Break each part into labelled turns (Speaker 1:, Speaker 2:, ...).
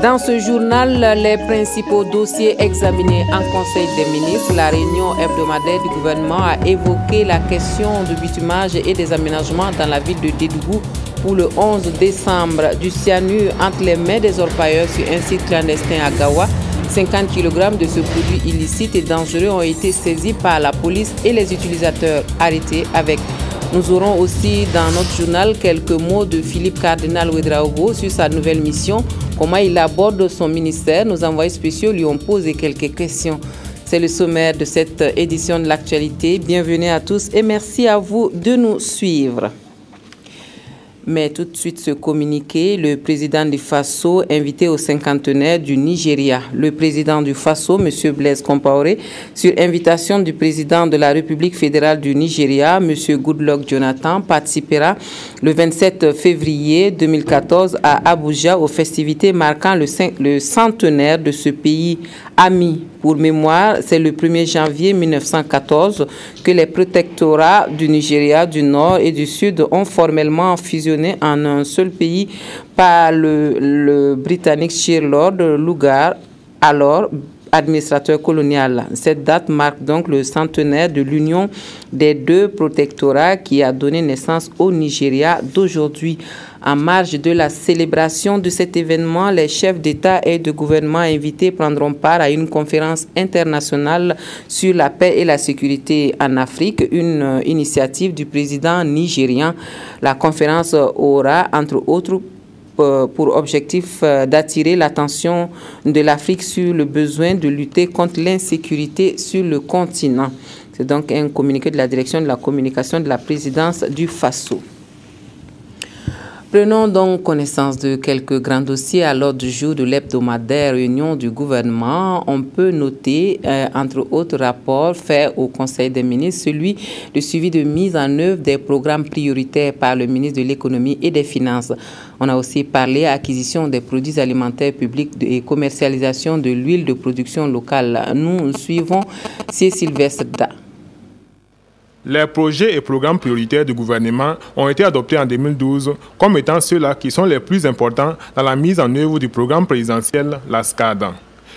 Speaker 1: Dans ce journal, les principaux dossiers examinés en Conseil des ministres, la réunion hebdomadaire du gouvernement a évoqué la question du bitumage et des aménagements dans la ville de Dédougou pour le 11 décembre. Du cyanure entre les mains des orpailleurs sur un site clandestin à Gawa. 50 kg de ce produit illicite et dangereux ont été saisis par la police et les utilisateurs arrêtés avec. Nous aurons aussi dans notre journal quelques mots de Philippe Cardinal Ouedraogo sur sa nouvelle mission, comment il aborde son ministère. Nos envoyés spéciaux lui ont posé quelques questions. C'est le sommaire de cette édition de l'actualité. Bienvenue à tous et merci à vous de nous suivre. Mais tout de suite ce communiqué, le président du Faso invité au cinquantenaire du Nigeria. Le président du Faso, M. Blaise Compaoré, sur invitation du président de la République fédérale du Nigeria, M. Goodluck Jonathan, participera le 27 février 2014 à Abuja aux festivités marquant le centenaire de ce pays ami. Pour mémoire, c'est le 1er janvier 1914 que les protectorats du Nigeria, du Nord et du Sud ont formellement fusionné en un seul pays par le Britannique Sir Lord Lugar, alors administrateur colonial. Cette date marque donc le centenaire de l'union des deux protectorats qui a donné naissance au Nigeria d'aujourd'hui. En marge de la célébration de cet événement, les chefs d'État et de gouvernement invités prendront part à une conférence internationale sur la paix et la sécurité en Afrique, une initiative du président nigérien. La conférence aura, entre autres, pour objectif d'attirer l'attention de l'Afrique sur le besoin de lutter contre l'insécurité sur le continent. C'est donc un communiqué de la direction de la communication de la présidence du Faso. Prenons donc connaissance de quelques grands dossiers à l'ordre du jour de l'hebdomadaire réunion du gouvernement. On peut noter, entre autres rapports faits au Conseil des ministres, celui de suivi de mise en œuvre des programmes prioritaires par le ministre de l'Économie et des Finances. On a aussi parlé acquisition des produits alimentaires publics et commercialisation de l'huile de production locale. Nous suivons C. Sylvestre Da.
Speaker 2: Les projets et programmes prioritaires du gouvernement ont été adoptés en 2012 comme étant ceux-là qui sont les plus importants dans la mise en œuvre du programme présidentiel, la SCAD.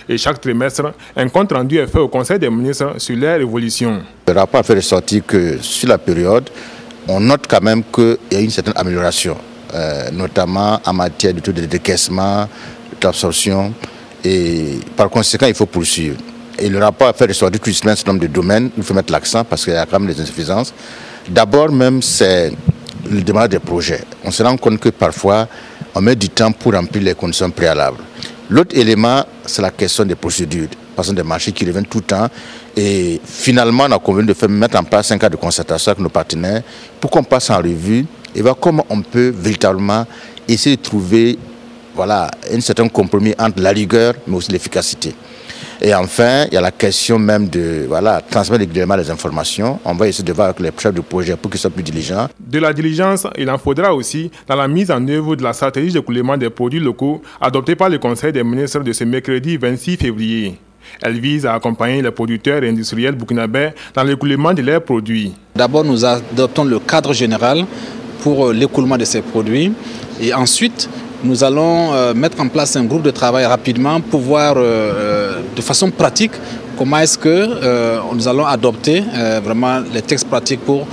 Speaker 2: Et chaque trimestre, un compte rendu est fait au Conseil des ministres sur leur évolution.
Speaker 3: Le rapport a fait ressortir que sur la période, on note quand même qu'il y a une certaine amélioration, notamment en matière de taux de décaissement, d'absorption, et par conséquent, il faut poursuivre. Et le rapport a fait ressortir tout un certain nombre de domaines où il faut mettre l'accent parce qu'il y a quand même des insuffisances. D'abord même, c'est le démarrage des projets. On se rend compte que parfois, on met du temps pour remplir les conditions préalables. L'autre élément, c'est la question des procédures, parce que des marchés qui reviennent tout le temps. Et finalement, on a convenu de mettre en place un cadre de concertation avec nos partenaires pour qu'on passe en revue et voir comment on peut véritablement essayer de trouver un certain compromis entre la rigueur mais aussi l'efficacité. Et enfin, il y a la question même de transmettre régulièrement les informations. On va essayer de voir avec les chefs de projet pour qu'ils soient plus diligents.
Speaker 2: De la diligence, il en faudra aussi dans la mise en œuvre de la stratégie d'écoulement des produits locaux adoptée par le Conseil des ministres de ce mercredi 26 février. Elle vise à accompagner les producteurs et industriels burkinabés dans l'écoulement de leurs produits.
Speaker 4: D'abord, nous adoptons le cadre général pour l'écoulement de ces produits et ensuite, nous allons mettre en place un groupe de travail rapidement pour voir de façon pratique comment est-ce que nous allons adopter vraiment les textes pratiques pour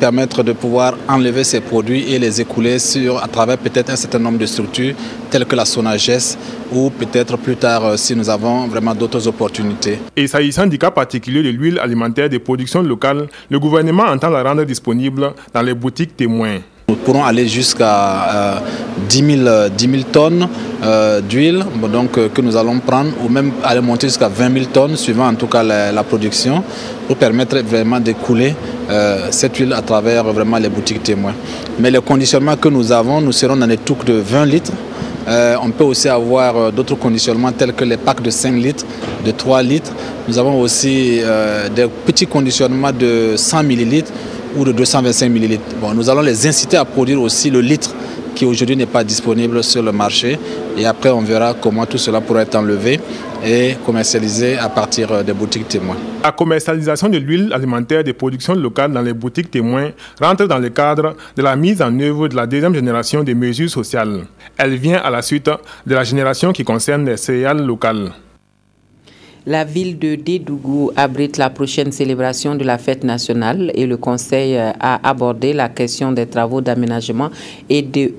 Speaker 4: permettre de pouvoir enlever ces produits et les écouler à travers peut-être un certain nombre de structures telles que la SONAGES ou peut-être plus tard si nous avons vraiment d'autres opportunités. Et
Speaker 2: s'agissant du cas particulier de l'huile alimentaire de production locale, le gouvernement entend la rendre disponible dans les boutiques témoins.
Speaker 4: Nous pourrons aller jusqu'à 10 000 tonnes d'huile que nous allons prendre ou même aller monter jusqu'à 20 000 tonnes suivant en tout cas la production pour permettre vraiment d'écouler cette huile à travers vraiment les boutiques témoins. Mais le conditionnement que nous avons, nous serons dans des touques de 20 litres. On peut aussi avoir d'autres conditionnements tels que les packs de 5 litres, de 3 litres. Nous avons aussi des petits conditionnements de 100 millilitres ou de 225 millilitres. Bon, nous allons les inciter à produire aussi le litre qui aujourd'hui n'est pas disponible sur le marché. Et après, on verra comment tout cela pourrait être enlevé et commercialisé à partir des boutiques témoins.
Speaker 2: La commercialisation de l'huile alimentaire des productions locales dans les boutiques témoins rentre dans le cadre de la mise en œuvre de la deuxième génération des mesures sociales. Elle vient à la suite de la génération qui concerne les céréales locales.
Speaker 1: La ville de Dédougou abrite la prochaine célébration de la fête nationale et le Conseil a abordé la question des travaux d'aménagement et de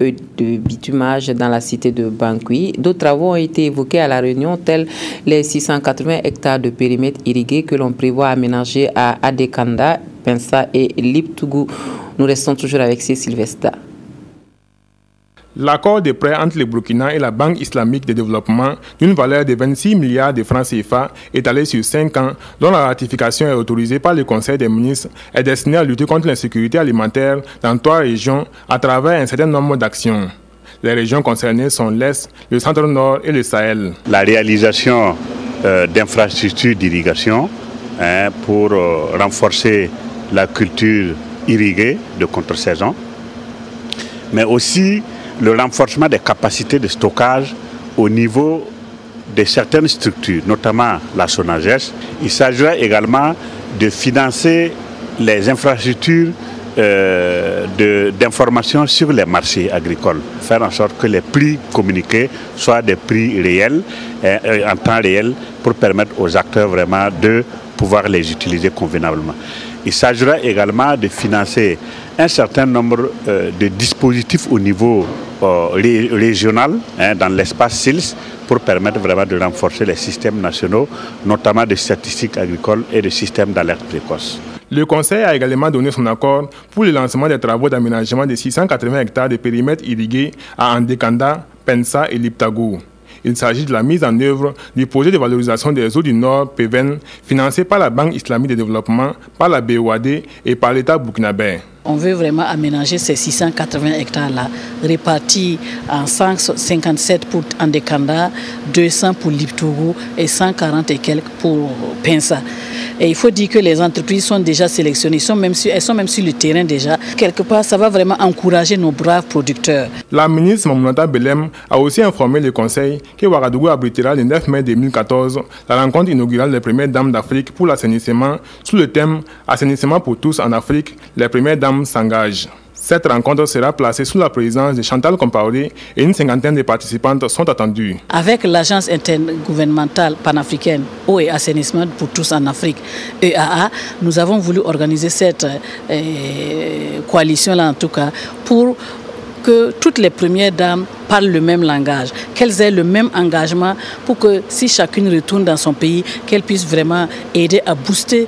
Speaker 1: bitumage dans la cité de Bankoui. D'autres travaux ont été évoqués à la réunion, tels les 680 hectares de périmètre irrigué que l'on prévoit aménager à Adekanda, Pensa et Liptougou. Nous restons toujours avec Cécile Vesta.
Speaker 2: L'accord de prêt entre le Burkina et la Banque islamique de développement d'une valeur de 26 milliards de francs CFA étalé sur 5 ans, dont la ratification est autorisée par le Conseil des ministres, est destiné à lutter contre l'insécurité alimentaire dans 3 régions à travers un certain nombre d'actions. Les régions concernées sont l'Est, le Centre-Nord et le Sahel.
Speaker 5: La réalisation d'infrastructures d'irrigation pour renforcer la culture irriguée de contre-saison, mais aussi le renforcement des capacités de stockage au niveau de certaines structures, notamment la SONAGES. Il s'agira également de financer les infrastructures d'information sur les marchés agricoles, faire en sorte que les prix communiqués soient des prix réels, en temps réel, pour permettre aux acteurs vraiment de pouvoir les utiliser convenablement. Il s'agira également de financer un certain nombre de dispositifs au niveau régional, dans l'espace SILS, pour permettre vraiment de renforcer les systèmes nationaux, notamment de statistiques agricoles et de systèmes d'alerte précoce.
Speaker 2: Le Conseil a également donné son accord pour le lancement des travaux d'aménagement de 680 hectares de périmètre irrigués à Andekanda, Pensa et Liptougou. Il s'agit de la mise en œuvre du projet de valorisation des eaux du Nord, PEVEN, financé par la Banque islamique de développement, par la BOAD et par l'État burkinabé.
Speaker 6: On veut vraiment aménager ces 680 hectares-là, répartis en 157 pour Andekanda, 200 pour Liptougou et 140 et quelques pour Pensa. Et il faut dire que les entreprises sont déjà sélectionnées, elles sont même sur le terrain déjà. Quelque part, ça va vraiment encourager nos braves producteurs.
Speaker 2: La ministre Mamounata Belem a aussi informé le Conseil que Ouagadougou abritera le 9 mai 2014 la rencontre inaugurale des premières dames d'Afrique pour l'assainissement sous le thème « Assainissement pour tous en Afrique, les premières dames s'engagent ». Cette rencontre sera placée sous la présidence de Chantal Compaoré et une cinquantaine de participantes sont attendues.
Speaker 6: Avec l'Agence intergouvernementale panafricaine Eau et assainissement pour tous en Afrique, EAA, nous avons voulu organiser cette coalition-là en tout cas pour que toutes les premières dames parlent le même langage, qu'elles aient le même engagement pour que si chacune retourne dans son pays, qu'elle puisse vraiment aider à booster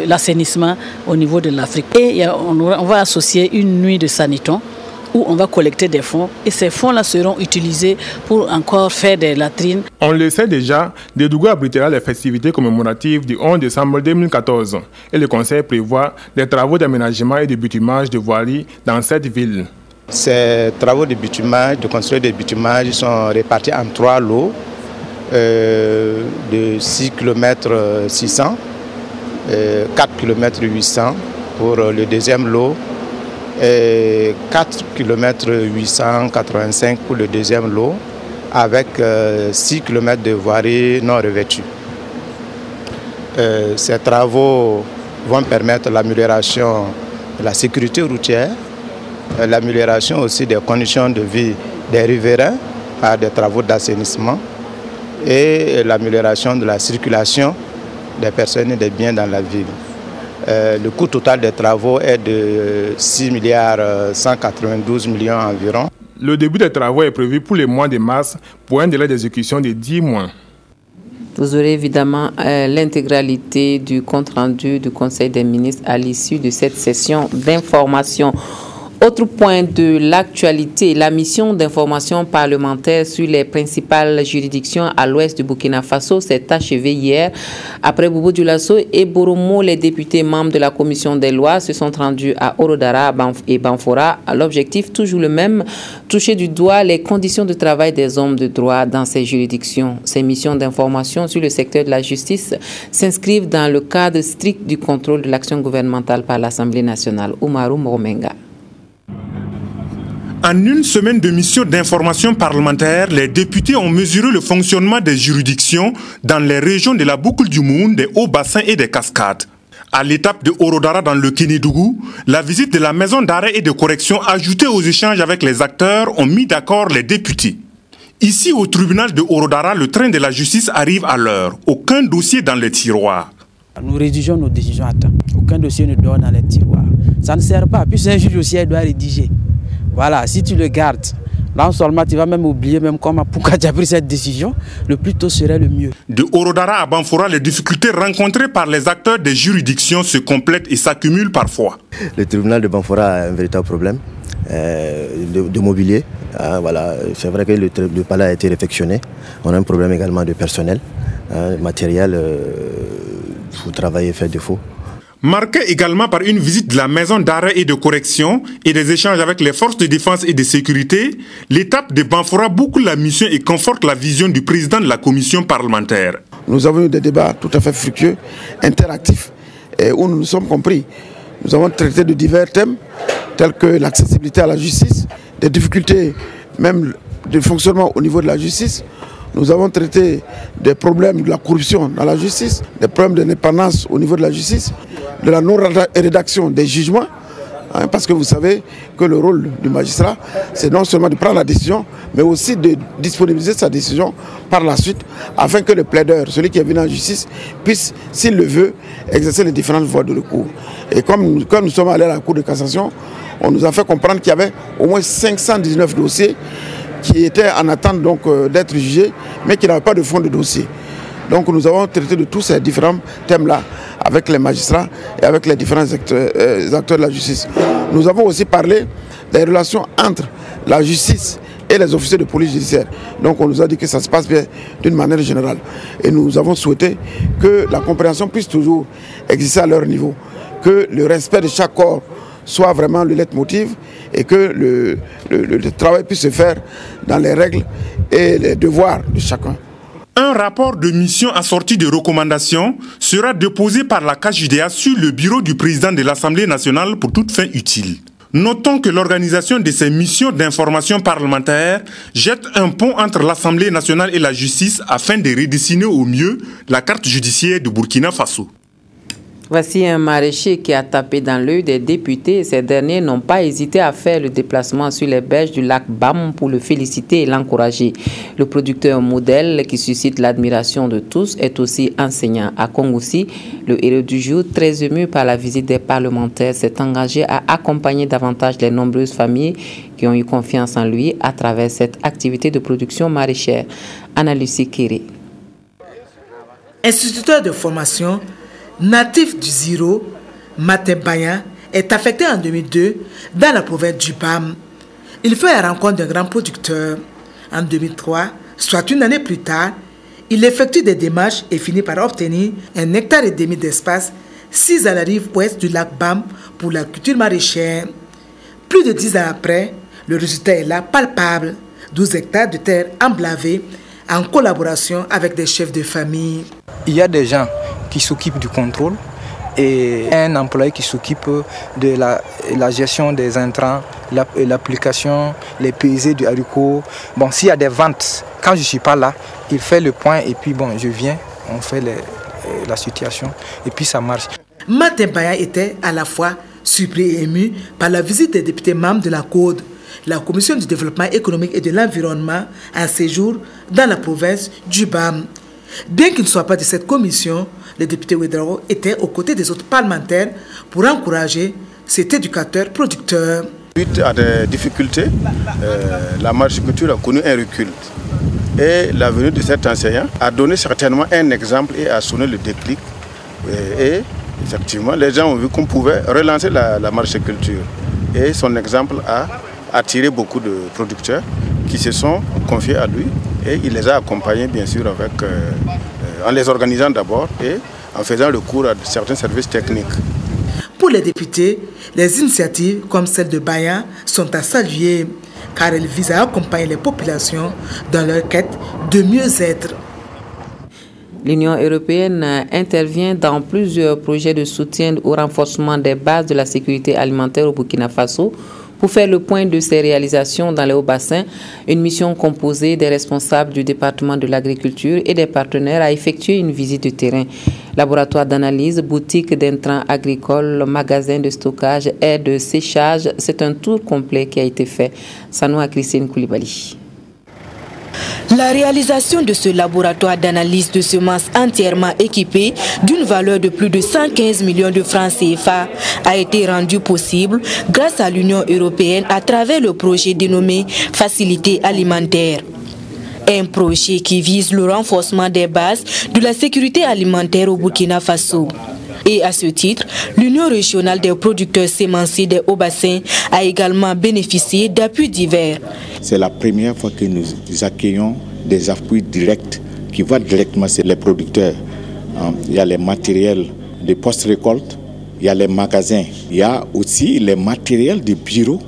Speaker 6: l'assainissement au niveau de l'Afrique. Et on va associer une nuit de Saniton où on va collecter des fonds et ces fonds-là seront utilisés pour encore faire des latrines.
Speaker 2: On le sait déjà, Dédougou abritera les festivités commémoratives du 11 décembre 2014 et le Conseil prévoit des travaux d'aménagement et de bitumage de voiries dans cette ville.
Speaker 7: Ces travaux de bitumage, de construire des bitumages sont répartis en 3 lots de 6 km 600, 4 km 800 pour le deuxième lot, et 4 km 885 pour le deuxième lot, avec 6 km de voiries non revêtues. Ces travaux vont permettre l'amélioration de la sécurité routière, l'amélioration aussi des conditions de vie des riverains par des travaux d'assainissement et l'amélioration de la circulation des personnes et des biens dans la ville. Le coût total des travaux est de 6 milliards 192 millions environ.
Speaker 2: Le début des travaux est prévu pour le mois de mars pour un délai d'exécution de 10 mois.
Speaker 1: Vous aurez évidemment l'intégralité du compte-rendu du Conseil des ministres à l'issue de cette session d'information. Autre point de l'actualité, la mission d'information parlementaire sur les principales juridictions à l'ouest du Burkina Faso s'est achevée hier. Après Boubou Dioulasso et Boromo, les députés membres de la commission des lois se sont rendus à Orodara et Banfora. L'objectif, toujours le même, toucher du doigt les conditions de travail des hommes de droit dans ces juridictions. Ces missions d'information sur le secteur de la justice s'inscrivent dans le cadre strict du contrôle de l'action gouvernementale par l'Assemblée nationale. Oumarou Moromenga.
Speaker 8: En une semaine de mission d'information parlementaire, les députés ont mesuré le fonctionnement des juridictions dans les régions de la boucle du Monde, des hauts-bassins et des cascades. À l'étape de Orodara dans le Kénédougou, la visite de la maison d'arrêt et de correction ajoutée aux échanges avec les acteurs ont mis d'accord les députés. Ici, au tribunal de Orodara, le train de la justice arrive à l'heure. Aucun dossier dans les tiroirs.
Speaker 9: Nous rédigeons nos décisions à temps. Aucun dossier ne dort dans les tiroirs. Ça ne sert pas. Puis un juge aussi doit rédiger. Voilà, si tu le gardes, non seulement tu vas même oublier même pourquoi tu as pris cette décision, le plus tôt serait le mieux.
Speaker 8: De Orodara à Banfora, les difficultés rencontrées par les acteurs des juridictions se complètent et s'accumulent parfois.
Speaker 10: Le tribunal de Banfora a un véritable problème de mobilier. Voilà, c'est vrai que le palais a été réfectionné. On a un problème également de personnel, matériel pour travailler fait défaut.
Speaker 8: Marqué également par une visite de la maison d'arrêt et de correction et des échanges avec les forces de défense et de sécurité, l'étape de Banfora boucle la mission et conforte la vision du président de la commission parlementaire.
Speaker 11: Nous avons eu des débats tout à fait fructueux, interactifs, et où nous nous sommes compris. Nous avons traité de divers thèmes, tels que l'accessibilité à la justice, des difficultés même de fonctionnement au niveau de la justice. Nous avons traité des problèmes de la corruption dans la justice, des problèmes d'indépendance au niveau de la justice, de la non-rédaction des jugements, parce que vous savez que le rôle du magistrat, c'est non seulement de prendre la décision, mais aussi de disponibiliser sa décision par la suite, afin que le plaideur, celui qui est venu en justice, puisse, s'il le veut, exercer les différentes voies de recours. Et comme nous sommes allés à la Cour de cassation, on nous a fait comprendre qu'il y avait au moins 519 dossiers qui étaient en attente d'être jugés, mais qui n'avaient pas de fond de dossier. Donc nous avons traité de tous ces différents thèmes-là avec les magistrats et avec les différents acteurs de la justice. Nous avons aussi parlé des relations entre la justice et les officiers de police judiciaire. Donc on nous a dit que ça se passe bien d'une manière générale. Et nous avons souhaité que la compréhension puisse toujours exister à leur niveau, que le respect de chaque corps soit vraiment le leitmotiv et que le travail puisse se faire dans les règles et les devoirs de chacun.
Speaker 8: Un rapport de mission assorti de recommandations sera déposé par la CAJDA sur le bureau du président de l'Assemblée nationale pour toute fin utile. Notons que l'organisation de ces missions d'information parlementaire jette un pont entre l'Assemblée nationale et la justice afin de redessiner au mieux la carte judiciaire de Burkina Faso.
Speaker 1: Voici un maraîcher qui a tapé dans l'œil des députés. Ces derniers n'ont pas hésité à faire le déplacement sur les berges du lac Bam pour le féliciter et l'encourager. Le producteur modèle qui suscite l'admiration de tous est aussi enseignant. À Kongoussi, le héros du jour, très ému par la visite des parlementaires, s'est engagé à accompagner davantage les nombreuses familles qui ont eu confiance en lui à travers cette activité de production maraîchère. Anna-Lucie Kéré.
Speaker 12: Instituteur de formation, natif du Ziro, Matebaya est affecté en 2002 dans la province du Bam. Il fait la rencontre d'un grand producteur. En 2003, soit une année plus tard, il effectue des démarches et finit par obtenir 1,5 hectare d'espace, 6 à la rive ouest du lac Bam pour la culture maraîchère. Plus de 10 ans après, le résultat est là, palpable. 12 hectares de terre emblavée en collaboration avec des chefs de famille.
Speaker 13: Il y a des gens qui s'occupent du contrôle et un employé qui s'occupe de la gestion des intrants, l'application, les pesées du haricot. Bon, s'il y a des ventes, quand je ne suis pas là, il fait le point et puis bon, je viens, on fait la situation et puis ça marche.
Speaker 12: Matebaya était à la fois surpris et ému par la visite des députés membres de la CODE, la Commission du développement économique et de l'environnement, en séjour dans la province du Bam. Bien qu'il ne soit pas de cette commission, le député Ouedraogo était aux côtés des autres parlementaires pour encourager cet éducateur producteur.
Speaker 14: Suite à des difficultés, la mariculture a connu un recul. Et la venue de cet enseignant a donné certainement un exemple et a sonné le déclic. Et effectivement, les gens ont vu qu'on pouvait relancer la mariculture. Et son exemple a attiré beaucoup de producteurs qui se sont confiés à lui. Et il les a accompagnés, bien sûr, en les organisant d'abord et en faisant recours à certains services techniques.
Speaker 12: Pour les députés, les initiatives comme celle de Baya sont à saluer, car elles visent à accompagner les populations dans leur quête de mieux-être.
Speaker 1: L'Union européenne intervient dans plusieurs projets de soutien au renforcement des bases de la sécurité alimentaire au Burkina Faso Pour faire le point de ces réalisations dans les hauts-bassins, une mission composée des responsables du département de l'agriculture et des partenaires a effectué une visite de terrain. Laboratoire d'analyse, boutique d'intrants agricoles, magasin de stockage et de séchage, c'est un tour complet qui a été fait. Sanoua Christine Koulibaly.
Speaker 15: La réalisation de ce laboratoire d'analyse de semences entièrement équipé d'une valeur de plus de 115 millions de francs CFA a été rendue possible grâce à l'Union européenne à travers le projet dénommé Facilité alimentaire. Un projet qui vise le renforcement des bases de la sécurité alimentaire au Burkina Faso. Et à ce titre, l'Union régionale des producteurs sémenciers des hauts-bassins a également bénéficié d'appuis divers.
Speaker 16: C'est la première fois que nous accueillons des appuis directs qui vont directement sur les producteurs. Il y a les matériels de post-récolte, il y a les magasins, il y a aussi les matériels de bureau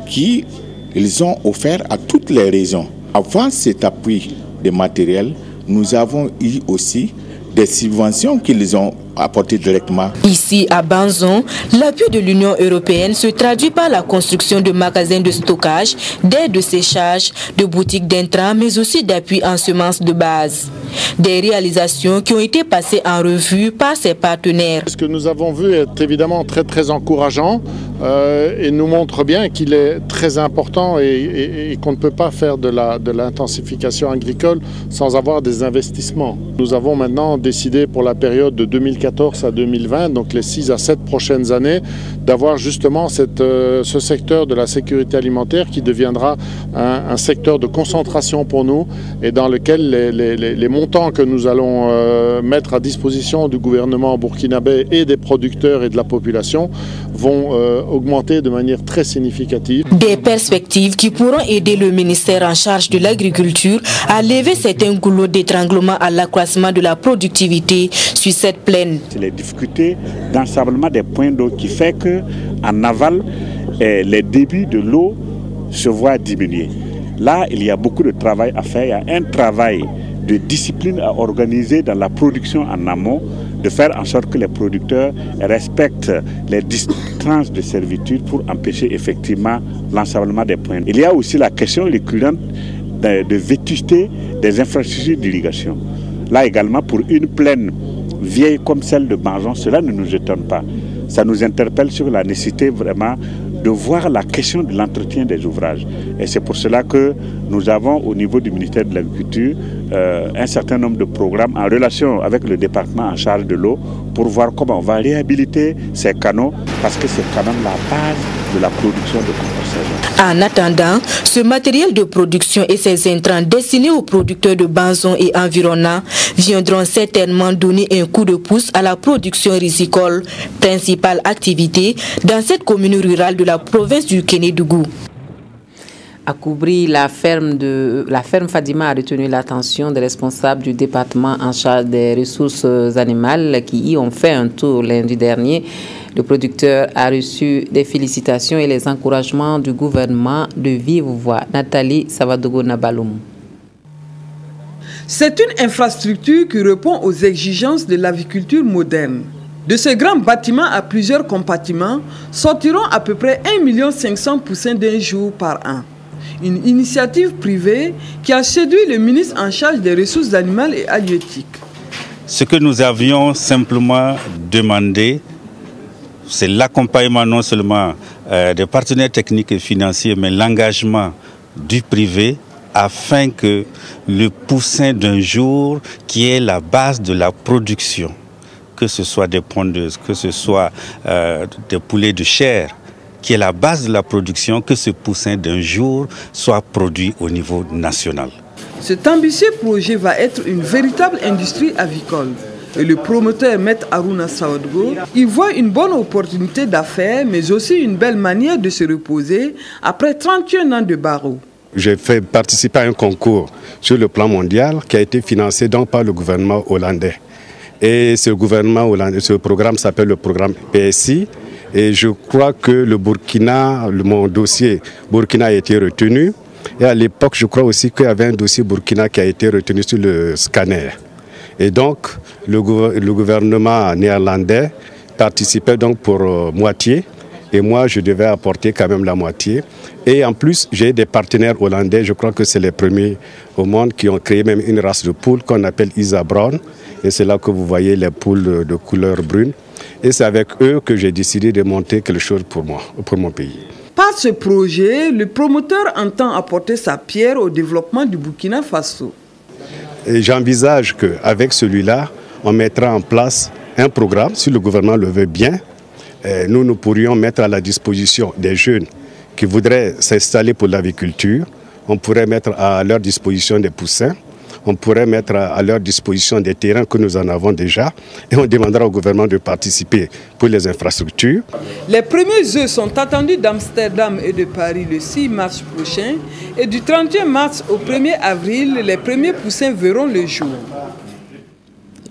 Speaker 16: qu'ils ont offerts à toutes les régions. Avant cet appui de matériel, nous avons eu aussi des subventions qu'ils ont apportées directement.
Speaker 15: Ici à Banzon, l'appui de l'Union européenne se traduit par la construction de magasins de stockage, d'aides de séchage, de boutiques d'intrants, mais aussi d'appui en semences de base. Des réalisations qui ont été passées en revue par ses partenaires.
Speaker 17: Ce que nous avons vu est évidemment très encourageant et nous montre bien qu'il est très important et qu'on ne peut pas faire de l'intensification agricole sans avoir des investissements. Nous avons maintenant décidé pour la période de 2014 à 2020, donc les 6 à 7 prochaines années, d'avoir justement ce secteur de la sécurité alimentaire qui deviendra un secteur de concentration pour nous et dans lequel les montants que nous allons mettre à disposition du gouvernement burkinabé et des producteurs et de la population vont augmenter de manière très significative.
Speaker 15: Des perspectives qui pourront aider le ministère en charge de l'agriculture à lever certains goulots d'étranglement à l'accroissement de la productivité sur cette plaine.
Speaker 5: C'est les difficultés d'ensablement des points d'eau qui fait qu'en aval, les débits de l'eau se voient diminuer. Là, il y a beaucoup de travail à faire. Il y a un travail de discipline à organiser dans la production en amont, de faire en sorte que les producteurs respectent les distances de servitude pour empêcher effectivement l'ensablement des points. Il y a aussi la question récurrente de vétusté des infrastructures d'irrigation. Là également, pour une plaine vieille comme celle de Banzon, cela ne nous étonne pas. Ça nous interpelle sur la nécessité vraiment de voir la question de l'entretien des ouvrages. Et c'est pour cela que nous avons au niveau du ministère de l'Agriculture un certain nombre de programmes en relation avec le département en charge de l'eau pour voir comment on va réhabiliter ces canaux parce que c'est quand même la base de la production de compostage.
Speaker 15: En attendant, ce matériel de production et ses intrants destinés aux producteurs de Banzon et environnants viendront certainement donner un coup de pouce à la production risicole, principale activité dans cette commune rurale de la province du Kénédougou.
Speaker 1: À Koubri, la ferme Fadima a retenu l'attention des responsables du département en charge des ressources animales qui y ont fait un tour lundi dernier. Le producteur a reçu des félicitations et les encouragements du gouvernement de vive voix. Nathalie Savadogo-Nabaloum.
Speaker 18: C'est une infrastructure qui répond aux exigences de l'aviculture moderne. De ce grand bâtiment à plusieurs compartiments sortiront à peu près 1 500 000 poussins d'un jour par an. Une initiative privée qui a séduit le ministre en charge des ressources animales et halieutiques.
Speaker 19: Ce que nous avions simplement demandé, c'est l'accompagnement non seulement des partenaires techniques et financiers, mais l'engagement du privé afin que le poussin d'un jour, qui est la base de la production, que ce soit des pondeuses, que ce soit des poulets de chair, qui est la base de la production, que ce poussin d'un jour soit produit au niveau national.
Speaker 18: Cet ambitieux projet va être une véritable industrie avicole. Et le promoteur Maître Aruna Saodgo y voit une bonne opportunité d'affaires, mais aussi une belle manière de se reposer après 31 ans de barreau.
Speaker 20: J'ai fait participer à un concours sur le plan mondial qui a été financé donc par le gouvernement hollandais. Et ce gouvernement hollandais, ce programme s'appelle le programme PSI. Et je crois que le Burkina, mon dossier Burkina a été retenu. Et à l'époque, je crois aussi qu'il y avait un dossier Burkina qui a été retenu sur le scanner. Et donc, le gouvernement néerlandais participait donc pour moitié. et moi je devais apporter quand même la moitié. Et en plus, j'ai des partenaires hollandais, je crois que c'est les premiers au monde qui ont créé même une race de poules qu'on appelle Isa Brown. Et c'est là que vous voyez les poules de couleur brune. Et c'est avec eux que j'ai décidé de monter quelque chose pour moi, pour mon pays.
Speaker 18: Par ce projet, le promoteur entend apporter sa pierre au développement du Burkina Faso.
Speaker 20: J'envisage qu'avec celui-là, on mettra en place un programme, si le gouvernement le veut bien. Nous pourrions mettre à la disposition des jeunes qui voudraient s'installer pour l'aviculture. On pourrait mettre à leur disposition des poussins. On pourrait mettre à leur disposition des terrains que nous en avons déjà. Et on demandera au gouvernement de participer pour les infrastructures.
Speaker 18: Les premiers œufs sont attendus d'Amsterdam et de Paris le 6 mars prochain. Et du 31 mars au 1er avril, les premiers poussins verront le jour.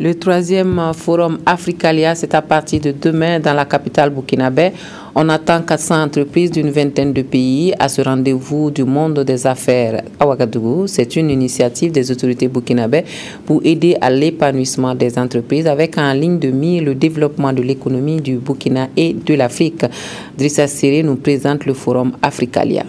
Speaker 1: Le 3e forum Africalia, c'est à partir de demain dans la capitale burkinabé. On attend 400 entreprises d'une vingtaine de pays à ce rendez-vous du monde des affaires à Ouagadougou. C'est une initiative des autorités burkinabées pour aider à l'épanouissement des entreprises avec en ligne de mire le développement de l'économie du Burkina et de l'Afrique. Drissa Siré nous présente le forum Africalia.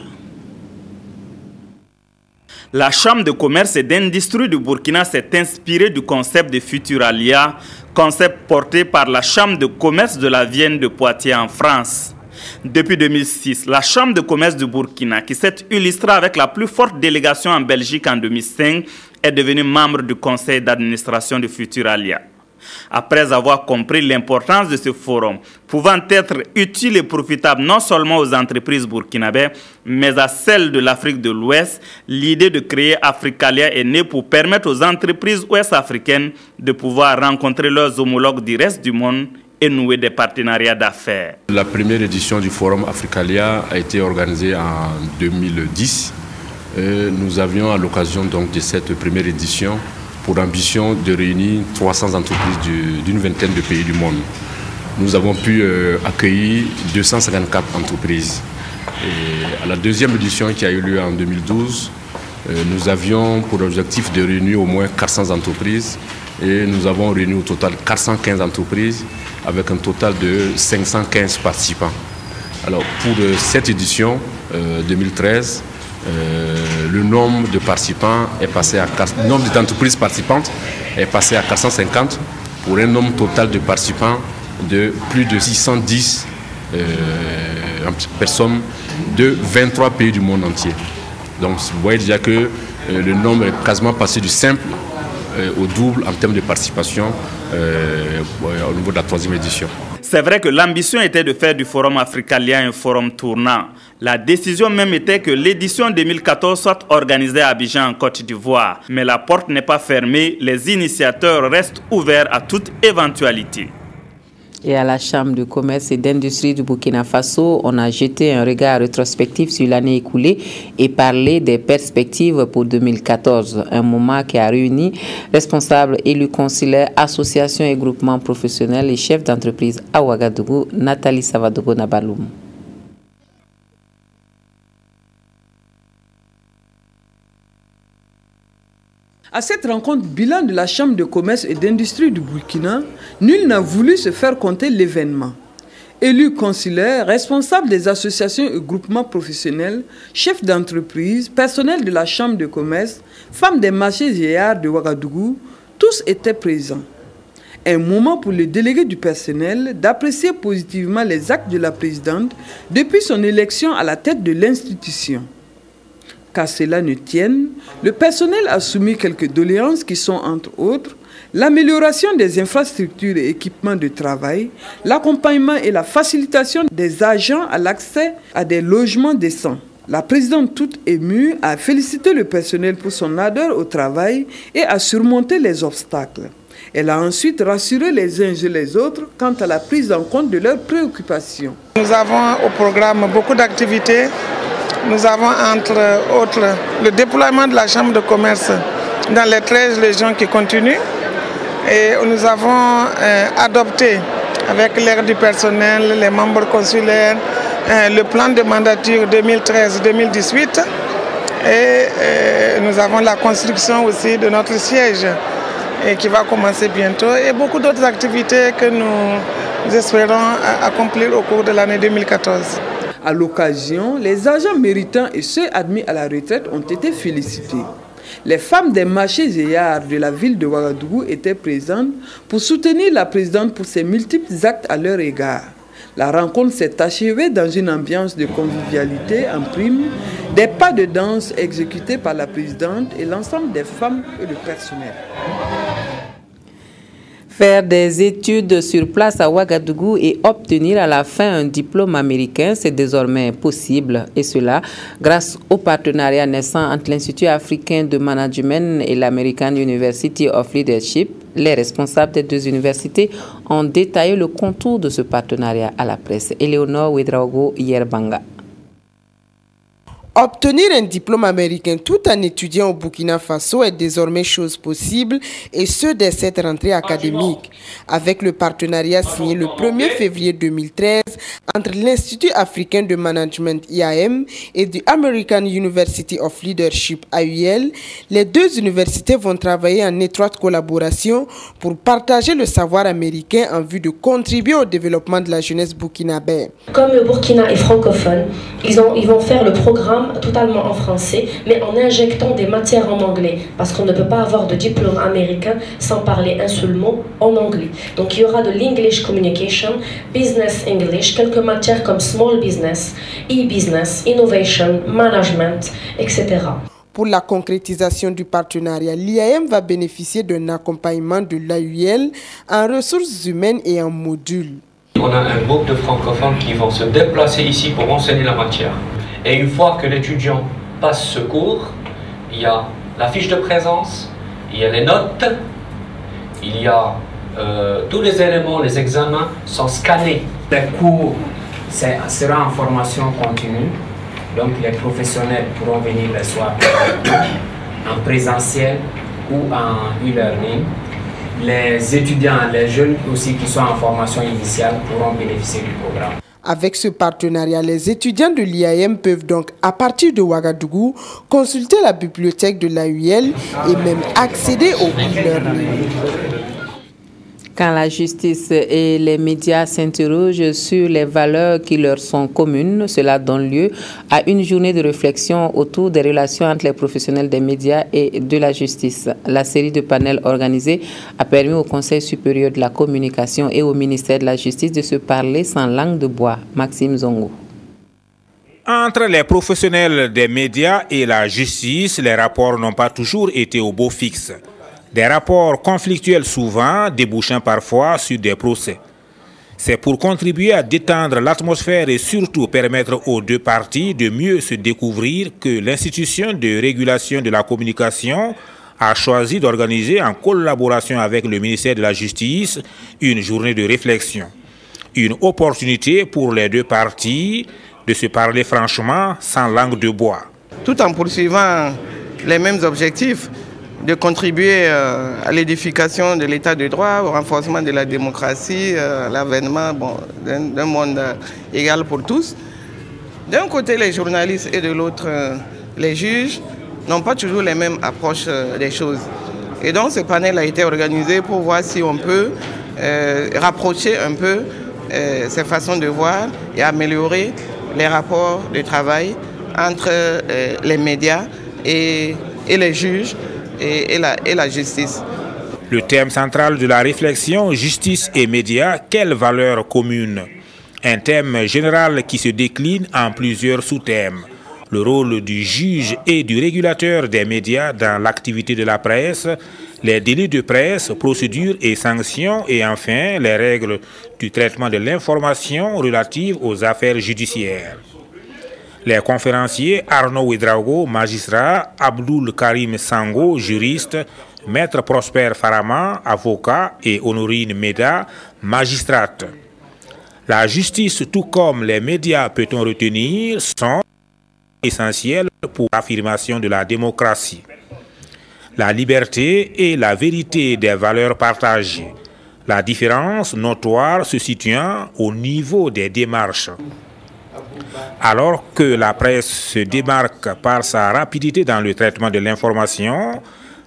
Speaker 21: La Chambre de commerce et d'industrie du Burkina s'est inspirée du concept de Futuralia, concept porté par la Chambre de commerce de la Vienne de Poitiers en France. Depuis 2006, la Chambre de commerce du Burkina, qui s'est illustrée avec la plus forte délégation en Belgique en 2005, est devenue membre du conseil d'administration de Futuralia. Après avoir compris l'importance de ce forum, pouvant être utile et profitable non seulement aux entreprises burkinabées, mais à celles de l'Afrique de l'Ouest, l'idée de créer Africalia est née pour permettre aux entreprises ouest-africaines de pouvoir rencontrer leurs homologues du reste du monde et nouer des partenariats d'affaires.
Speaker 22: La première édition du forum Africalia a été organisée en 2010. Nous avions à l'occasion donc de cette première édition pour ambition de réunir 300 entreprises d'une vingtaine de pays du monde. Nous avons pu accueillir 254 entreprises. Et à la deuxième édition qui a eu lieu en 2012, nous avions pour objectif de réunir au moins 400 entreprises et nous avons réuni au total 415 entreprises avec un total de 515 participants. Alors pour cette édition 2013, le nombre de participants est passé à le nombre d'entreprises participantes est passé à 450 pour un nombre total de participants de plus de 610 personnes de 23 pays du monde entier. Donc vous voyez déjà que le nombre est quasiment passé du simple au double en termes de participation au niveau de la 3e édition.
Speaker 21: C'est vrai que l'ambition était de faire du forum Africalia un forum tournant. La décision même était que l'édition 2014 soit organisée à Abidjan en Côte d'Ivoire. Mais la porte n'est pas fermée, les initiateurs restent ouverts à toute éventualité.
Speaker 1: Et à la Chambre de commerce et d'industrie du Burkina Faso, on a jeté un regard rétrospectif sur l'année écoulée et parlé des perspectives pour 2014. Un moment qui a réuni responsables, élus consulaires, associations et groupements professionnels et chefs d'entreprise à Ouagadougou. Nathalie Savadogo Nabaloum.
Speaker 18: À cette rencontre bilan de la Chambre de commerce et d'industrie du Burkina, nul n'a voulu se faire compter l'événement. Élus consulaires, responsables des associations et groupements professionnels, chefs d'entreprise, personnel de la Chambre de commerce, femmes des marchés vieillards de Ouagadougou, tous étaient présents. Un moment pour le délégué du personnel d'apprécier positivement les actes de la présidente depuis son élection à la tête de l'institution. Qu'à cela ne tienne, le personnel a soumis quelques doléances qui sont, entre autres, l'amélioration des infrastructures et équipements de travail, l'accompagnement et la facilitation des agents à l'accès à des logements décents. La présidente, toute émue, a félicité le personnel pour son ardeur au travail et a surmonté les obstacles. Elle a ensuite rassuré les uns et les autres quant à la prise en compte de leurs préoccupations.
Speaker 23: Nous avons au programme beaucoup d'activités. Nous avons entre autres le déploiement de la Chambre de commerce dans les 13 régions qui continuent. Et nous avons adopté avec l'aide du personnel, les membres consulaires, le plan de mandature 2013-2018. Et nous avons la construction aussi de notre siège et qui va commencer bientôt. Et beaucoup d'autres activités que nous nous espérons accomplir au cours de l'année 2014.
Speaker 18: À l'occasion, les agents méritants et ceux admis à la retraite ont été félicités. Les femmes des marchés et arts de la ville de Ouagadougou étaient présentes pour soutenir la présidente pour ses multiples actes à leur égard. La rencontre s'est achevée dans une ambiance de convivialité en prime, des pas de danse exécutés par la présidente et l'ensemble des femmes et le personnel.
Speaker 1: Faire des études sur place à Ouagadougou et obtenir à la fin un diplôme américain, c'est désormais possible. Et cela grâce au partenariat naissant entre l'Institut africain de management et l'American University of Leadership. Les responsables des deux universités ont détaillé le contour de ce partenariat à la presse. Eleonore Ouedraogo Yerbanga.
Speaker 3: Obtenir un diplôme américain tout en étudiant au Burkina Faso est désormais chose possible, et ce dès cette rentrée académique. Avec le partenariat signé le 1er février 2013 entre l'Institut africain de management IAM et du American University of Leadership AUL, les deux universités vont travailler en étroite collaboration pour partager le savoir américain en vue de contribuer au développement de la jeunesse burkinabé.
Speaker 4: Comme le Burkina est francophone, ils vont faire le programme totalement en français, mais en injectant des matières en anglais, parce qu'on ne peut pas avoir de diplôme américain sans parler un seul mot en anglais. Donc il y aura de l'English Communication, Business English, quelques matières comme Small Business, E-Business, Innovation, Management, etc.
Speaker 3: Pour la concrétisation du partenariat, l'IAM va bénéficier d'un accompagnement de l'AUL en ressources humaines et en modules.
Speaker 6: On a un groupe de francophones qui vont se déplacer ici pour enseigner la matière. Et une fois que l'étudiant passe ce cours, il y a la fiche de présence, il y a les notes, il y a tous les éléments, les examens sont scannés.
Speaker 24: Les cours sera en formation continue, donc les professionnels pourront venir le soir en présentiel ou en e-learning. Les étudiants, les jeunes aussi qui sont en formation initiale pourront bénéficier du programme.
Speaker 3: Avec ce partenariat, les étudiants de l'IAM peuvent donc, à partir de Ouagadougou, consulter la bibliothèque de l'AUL et même accéder au e-learning.
Speaker 1: Quand la justice et les médias s'interrogent sur les valeurs qui leur sont communes, cela donne lieu à une journée de réflexion autour des relations entre les professionnels des médias et de la justice. La série de panels organisés a permis au Conseil supérieur de la communication et au ministère de la Justice de se parler sans langue de bois. Maxime Zongo.
Speaker 25: Entre les professionnels des médias et la justice, les rapports n'ont pas toujours été au beau fixe. Des rapports conflictuels souvent, débouchant parfois sur des procès. C'est pour contribuer à détendre l'atmosphère et surtout permettre aux deux parties de mieux se découvrir que l'institution de régulation de la communication a choisi d'organiser en collaboration avec le ministère de la Justice une journée de réflexion. Une opportunité pour les deux parties de se parler franchement sans langue de bois.
Speaker 23: Tout en poursuivant les mêmes objectifs, de contribuer à l'édification de l'état de droit, au renforcement de la démocratie, à l'avènement d'un monde égal pour tous. D'un côté les journalistes et de l'autre les juges n'ont pas toujours les mêmes approches des choses. Et donc ce panel a été organisé pour voir si on peut rapprocher un peu ces façons de voir et améliorer les rapports de travail entre les médias et les juges et la justice.
Speaker 25: Le thème central de la réflexion, justice et médias, quelles valeurs communes? Un thème général qui se décline en plusieurs sous-thèmes. Le rôle du juge et du régulateur des médias dans l'activité de la presse, les délits de presse, procédures et sanctions, et enfin les règles du traitement de l'information relative aux affaires judiciaires. Les conférenciers Arnaud Ouedraogo, magistrat, Abdoul Karim Sango, juriste, Maître Prosper Farama, avocat, et Honorine Meda, magistrate. La justice, tout comme les médias, peut-on retenir, sont essentiels pour l'affirmation de la démocratie. La liberté et la vérité des valeurs partagées. La différence notoire se situant au niveau des démarches. Alors que la presse se démarque par sa rapidité dans le traitement de l'information,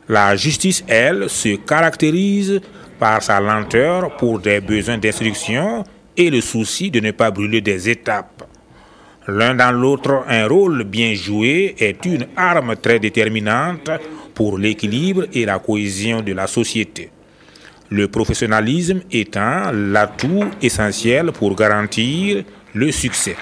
Speaker 25: la justice, elle, se caractérise par sa lenteur pour des besoins d'instruction et le souci de ne pas brûler des étapes. L'un dans l'autre, un rôle bien joué est une arme très déterminante pour l'équilibre et la cohésion de la société. Le professionnalisme étant l'atout essentiel pour garantir le succès.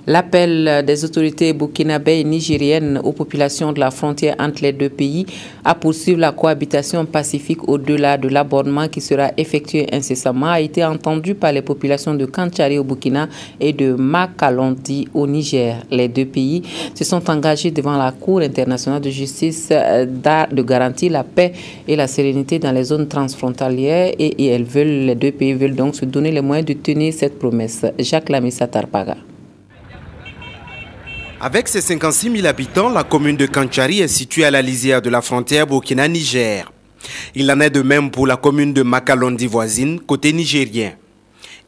Speaker 1: L'appel des autorités burkinabées et nigériennes aux populations de la frontière entre les deux pays à poursuivre la cohabitation pacifique au-delà de l'abordement qui sera effectué incessamment a été entendu par les populations de Kantchari au Burkina et de Makalondi au Niger. Les deux pays se sont engagés devant la Cour internationale de justice de garantir la paix et la sérénité dans les zones transfrontalières et les deux pays veulent donc se donner les moyens de tenir cette promesse. Jacques Lamissa Tarpaga.
Speaker 2: Avec ses 56 000 habitants, la commune de Kantchari est située à la lisière de la frontière Burkina-Niger. Il en est de même pour la commune de Makalondi voisine, côté nigérien.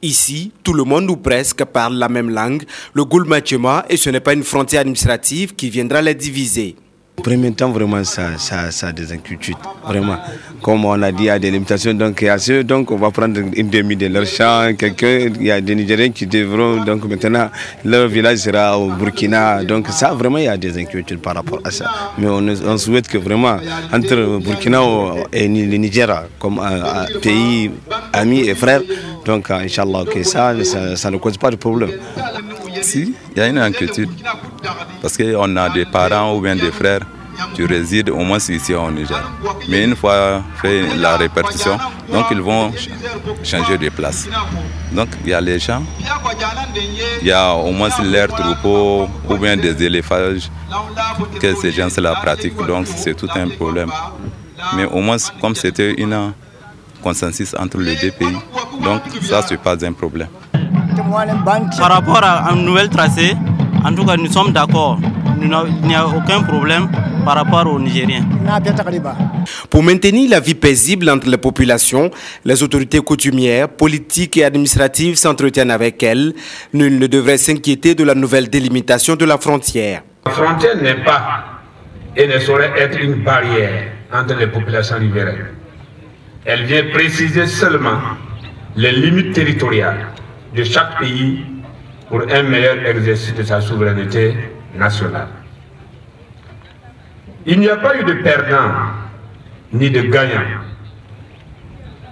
Speaker 2: Ici, tout le monde ou presque parle la même langue, le Goulmachema, et ce n'est pas une frontière administrative qui viendra les diviser.
Speaker 7: Au premier temps, vraiment, ça a des inquiétudes. Vraiment, comme on a dit, il y a des limitations. Donc, on va prendre une demi de leur champ. Il y a des Nigériens qui devront, donc maintenant, leur village sera au Burkina. Donc, ça, vraiment, il y a des inquiétudes par rapport à ça. Mais on souhaite que vraiment, entre Burkina et le Niger, comme un pays ami et frère, donc, Inch'Allah, que ça ne cause pas de problème.
Speaker 9: Si, il y a une inquiétude. Parce qu'on a des parents ou bien des frères qui résident au moins ici au Niger. Mais une fois fait la répartition, donc ils vont changer de place. Donc il y a les gens, il y a au moins leurs troupeaux ou bien des élevages que ces gens-là pratiquent. Donc c'est tout un problème. Mais au moins, comme c'était un consensus entre les deux pays, donc ça, ce n'est pas un problème.
Speaker 10: Par rapport à un nouvel tracé, en tout cas, nous sommes d'accord. Il n'y a aucun problème par rapport aux Nigériens.
Speaker 2: Pour maintenir la vie paisible entre les populations, les autorités coutumières, politiques et administratives s'entretiennent avec elles. Nul ne devrait s'inquiéter de la nouvelle délimitation de la frontière.
Speaker 11: La frontière n'est pas et ne saurait être une barrière entre les populations riveraines. Elle vient préciser seulement les limites territoriales de chaque pays pour un meilleur exercice de sa souveraineté nationale. Il n'y a pas eu de perdant ni de gagnant.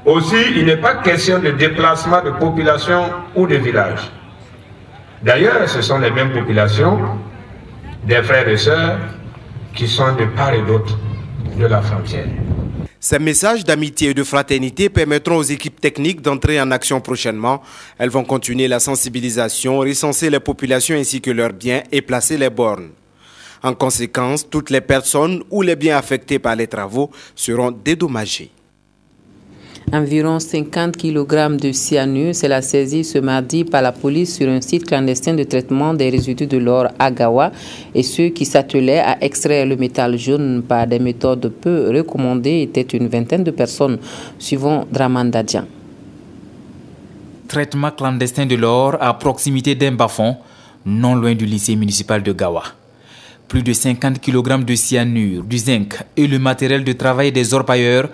Speaker 11: Aussi, il n'est pas question de déplacement de population ou de village. D'ailleurs, ce sont les mêmes populations, des frères et sœurs, qui sont de part et d'autre de la frontière.
Speaker 2: Ces messages d'amitié et de fraternité permettront aux équipes techniques d'entrer en action prochainement. Elles vont continuer la sensibilisation, recenser les populations ainsi que leurs biens et placer les bornes. En conséquence, toutes les personnes ou les biens affectés par les travaux seront dédommagés.
Speaker 1: Environ 50 kg de cyanure, c'est la saisie ce mardi par la police sur un site clandestin de traitement des résidus de l'or à Gawa et ceux qui s'attelaient à extraire le métal jaune par des méthodes peu recommandées étaient une vingtaine de personnes, suivant Dramandadjan.
Speaker 26: Traitement clandestin de l'or à proximité d'un bas-fond, non loin du lycée municipal de Gawa. Plus de 50 kg de cyanure, du zinc et le matériel de travail des orpailleurs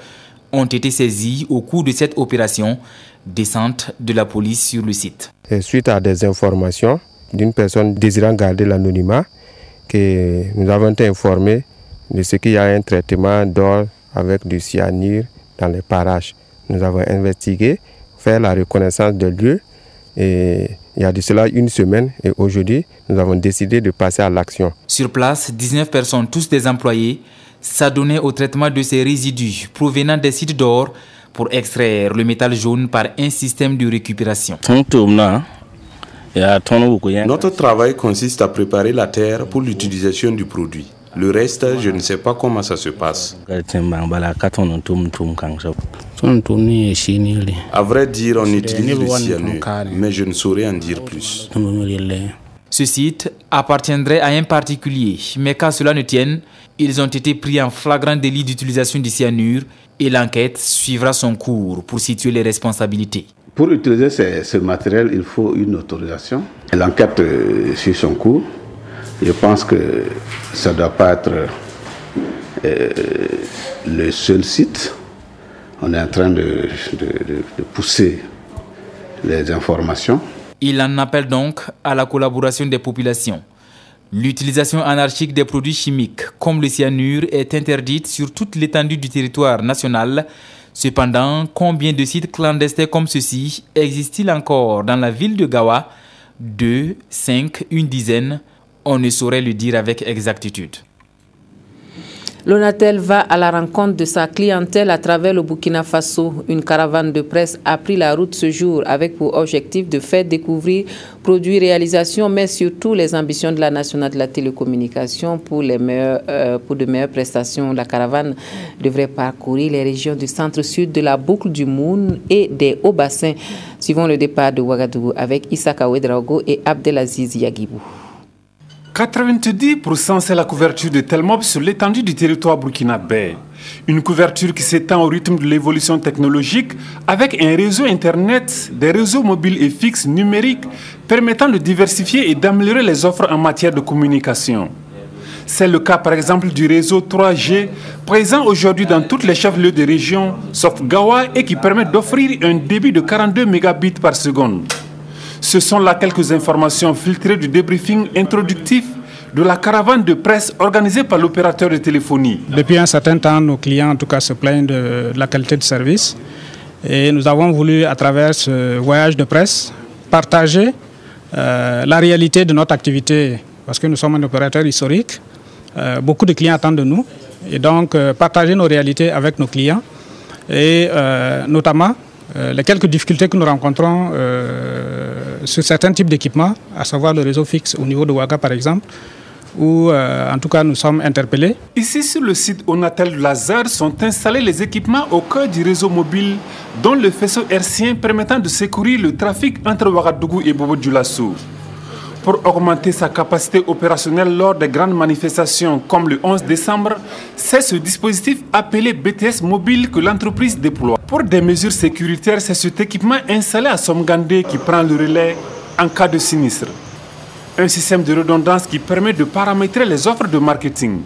Speaker 26: ont été saisis au cours de cette opération descente de la police sur le site.
Speaker 27: Et suite à des informations d'une personne désirant garder l'anonymat, que nous avons été informés de ce qu'il y a un traitement d'or avec du cyanure dans les parages. Nous avons investigué, fait la reconnaissance de lieu et il y a de cela une semaine et aujourd'hui nous avons décidé de passer à l'action.
Speaker 26: Sur place, 19 personnes, tous des employés, s'adonnaient au traitement de ces résidus provenant des sites d'or pour extraire le métal jaune par un système de récupération.
Speaker 28: Notre travail consiste à préparer la terre pour l'utilisation du produit. Le reste, je ne sais pas comment ça se passe. À vrai dire, on utilise le cyanure, mais je ne saurais en dire plus.
Speaker 26: Ce site appartiendrait à un particulier, mais qu'à cela ne tienne, ils ont été pris en flagrant délit d'utilisation du cyanure et l'enquête suivra son cours pour situer les responsabilités.
Speaker 29: Pour utiliser ce matériel, il faut une autorisation. L'enquête suit son cours. Je pense que ça ne doit pas être le seul site. On est en train de pousser les informations.
Speaker 26: Il en appelle donc à la collaboration des populations. L'utilisation anarchique des produits chimiques comme le cyanure est interdite sur toute l'étendue du territoire national. Cependant, combien de sites clandestins comme ceci existent-ils encore dans la ville de Gawa? 2, 5, une dizaine, on ne saurait le dire avec exactitude.
Speaker 1: L'Onatel va à la rencontre de sa clientèle à travers le Burkina Faso. Une caravane de presse a pris la route ce jour avec pour objectif de faire découvrir produits, réalisations, mais surtout les ambitions de la nationale de la télécommunication pour de meilleures prestations. La caravane devrait parcourir les régions du centre-sud de la boucle du Moun et des Hauts-Bassins, suivant le départ de Ouagadougou avec Issaka Ouedraogo et Abdelaziz Yagibou.
Speaker 5: 90% c'est la couverture de Telmob sur l'étendue du territoire burkinabé. Une couverture qui s'étend au rythme de l'évolution technologique avec un réseau Internet, des réseaux mobiles et fixes numériques permettant de diversifier et d'améliorer les offres en matière de communication. C'est le cas par exemple du réseau 3G présent aujourd'hui dans toutes les chefs-lieux de région sauf Gawa et qui permet d'offrir un débit de 42 mégabits par seconde. Ce sont là quelques informations filtrées du débriefing introductif de la caravane de presse organisée par l'opérateur de téléphonie.
Speaker 8: Depuis un certain temps, nos clients en tout cas se plaignent de la qualité de service. Et nous avons voulu, à travers ce voyage de presse, partager la réalité de notre activité. Parce que nous sommes un opérateur historique. Beaucoup de clients attendent de nous. Et donc, partager nos réalités avec nos clients. Et notamment, les quelques difficultés que nous rencontrons sur certains types d'équipements, à savoir le réseau fixe au niveau de Ouaga par exemple, où en tout cas nous sommes interpellés.
Speaker 5: Ici sur le site Onatel de Lazare sont installés les équipements au cœur du réseau mobile, dont le faisceau hertzien permettant de secourir le trafic entre Ouagadougou et Bobo-Dioulasso. Pour augmenter sa capacité opérationnelle lors des grandes manifestations comme le 11 décembre, c'est ce dispositif appelé BTS Mobile que l'entreprise déploie. Pour des mesures sécuritaires, c'est cet équipement installé à Somgandé qui prend le relais en cas de sinistre. Un système de redondance qui permet de paramétrer les offres de marketing.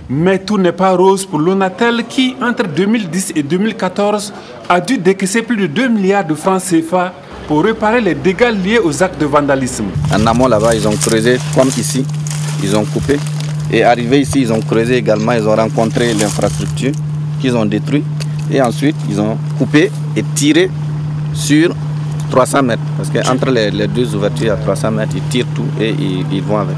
Speaker 5: Mais tout n'est pas rose pour l'Onatel qui, entre 2010 et 2014, a dû décaisser plus de 2 milliards de francs CFA pour réparer les dégâts liés aux actes de vandalisme.
Speaker 12: En amont là-bas, ils ont creusé comme ici, ils ont coupé. Et arrivé ici, ils ont creusé également, ils ont rencontré l'infrastructure qu'ils ont détruite. Et ensuite, ils ont coupé et tiré sur 300 mètres. Parce qu'entre les deux ouvertures à 300 mètres, ils tirent tout et ils vont avec.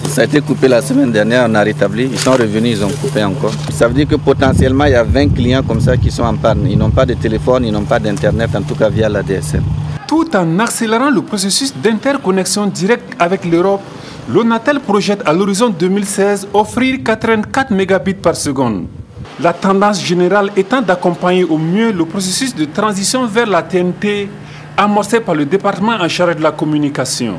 Speaker 12: Ça a été coupé la semaine dernière, on a rétabli. Ils sont revenus, ils ont coupé encore. Ça veut dire que potentiellement, il y a 20 clients comme ça qui sont en panne. Ils n'ont pas de téléphone, ils n'ont pas d'internet, en tout cas via la DSL.
Speaker 5: Tout en accélérant le processus d'interconnexion directe avec l'Europe, l'Onatel projette à l'horizon 2016 offrir 84 mégabits par seconde. La tendance générale étant d'accompagner au mieux le processus de transition vers la TNT amorcé par le département en charge de la communication.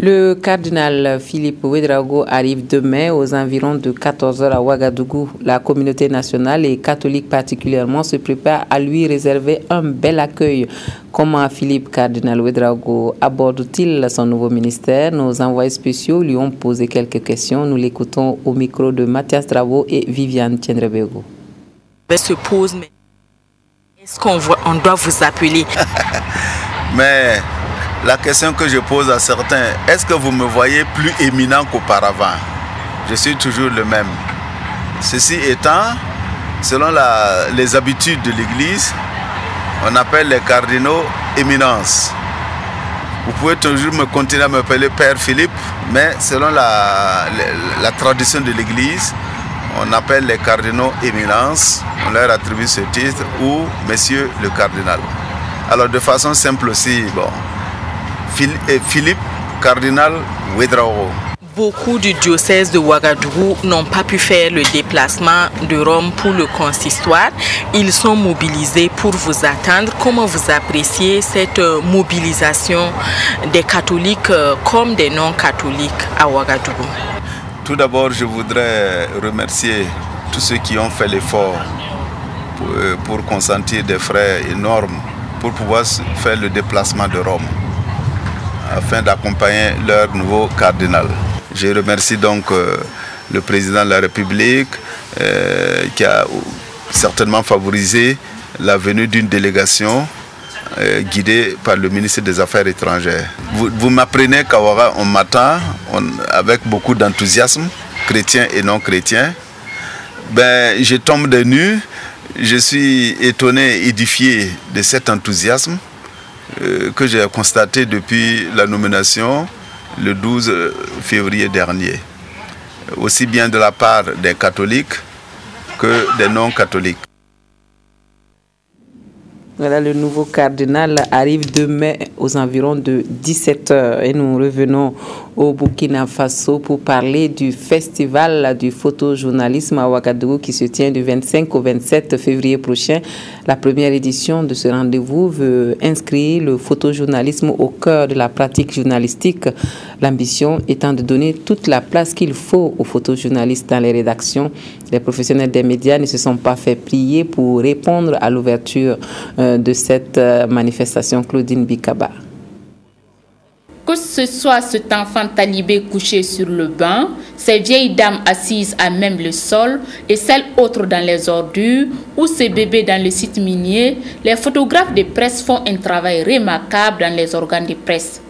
Speaker 1: Le cardinal Philippe Ouedraogo arrive demain aux environs de 14 h à Ouagadougou. La communauté nationale et catholique particulièrement se prépare à lui réserver un bel accueil. Comment Philippe Cardinal Ouedraogo aborde-t-il son nouveau ministère? Nos envoyés spéciaux lui ont posé quelques questions. Nous l'écoutons au micro de Mathias Dravo et Viviane Tiendrebego.
Speaker 13: Se pose, mais est-ce qu'on doit vous appeler?
Speaker 14: Mais la question que je pose à certains, est-ce que vous me voyez plus éminent qu'auparavant? Je suis toujours le même. Ceci étant, selon les habitudes de l'Église, on appelle les cardinaux éminence. Vous pouvez toujours continuer à m'appeler Père Philippe, mais selon la tradition de l'Église, on appelle les cardinaux éminence, on leur attribue ce titre, ou Monsieur le cardinal. Alors de façon simple aussi, bon, Philippe Cardinal Ouedraogo.
Speaker 13: Beaucoup du diocèse de Ouagadougou n'ont pas pu faire le déplacement de Rome pour le consistoire. Ils sont mobilisés pour vous attendre. Comment vous appréciez cette mobilisation des catholiques comme des non-catholiques à Ouagadougou?
Speaker 14: Tout d'abord, je voudrais remercier tous ceux qui ont fait l'effort pour consentir des frais énormes pour pouvoir faire le déplacement de Rome, afin d'accompagner leur nouveau cardinal. Je remercie donc le président de la République qui a certainement favoriser la venue d'une délégation guidée par le ministre des Affaires étrangères. Vous m'apprenez qu'à Ouaga, on m'attend avec beaucoup d'enthousiasme, chrétiens et non chrétiens. Ben, je tombe de nu, je suis étonné, édifié de cet enthousiasme que j'ai constaté depuis la nomination le 12 février dernier. Aussi bien de la part des catholiques que des non-catholiques.
Speaker 1: Voilà, le nouveau cardinal arrive demain aux environs de 17h et nous revenons au Burkina Faso pour parler du festival du photojournalisme à Ouagadougou qui se tient du 25 au 27 février prochain. La première édition de ce rendez-vous veut inscrire le photojournalisme au cœur de la pratique journalistique. L'ambition étant de donner toute la place qu'il faut aux photojournalistes dans les rédactions. Les professionnels des médias ne se sont pas fait plier pour répondre à l'ouverture de cette manifestation. Claudine Bikaba.
Speaker 4: Que ce soit cet enfant talibé couché sur le banc, ces vieilles dames assises à même le sol et celles autres dans les ordures ou ces bébés dans le site minier, les photographes de presse font un travail remarquable dans les organes de presse.